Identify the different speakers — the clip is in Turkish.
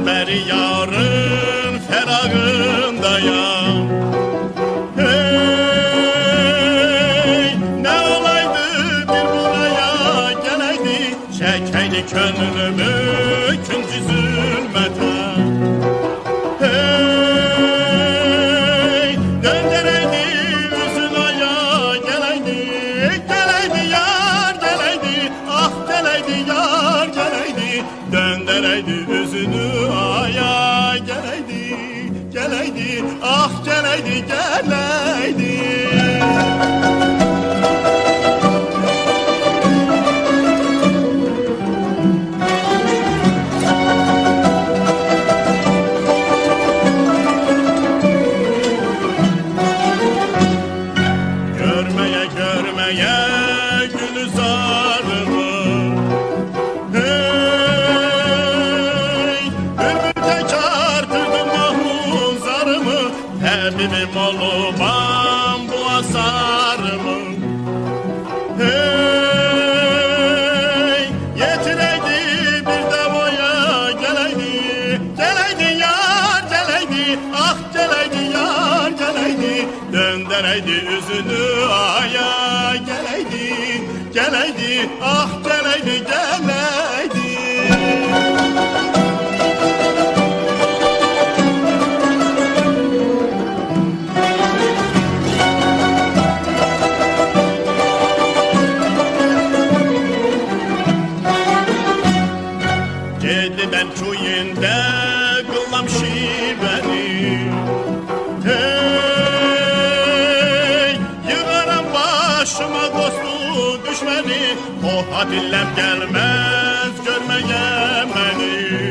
Speaker 1: beri yarın feragındayım. Hey, ne olaydı bir buraya geleydi, çekeydi könlümü küncü zulmete. Hey, döndüreydi üzün aya geleydi, geleydi yar geleydi, ah geleydi yar geleydi, döndüreydi üzünü aya geleydi, geleydi, ah geleydi geleydi. Görmeye görmeye gülzarımı, hey, bülbül tek artırdım mahmuzarımı, tabibim olmam bu asarımı. Hey, yetireydi bir devaya geleydi, geleydi yar geleydi, ah geleydi yar geleydi, döndüreydi üzünü aya geleydi, geleydi, ah geleydi geleydi. Dedi ben köyünde kılam şiveni, hey, yığarım başıma dostu düşmeni, o hadillem gelmez görmeye beni.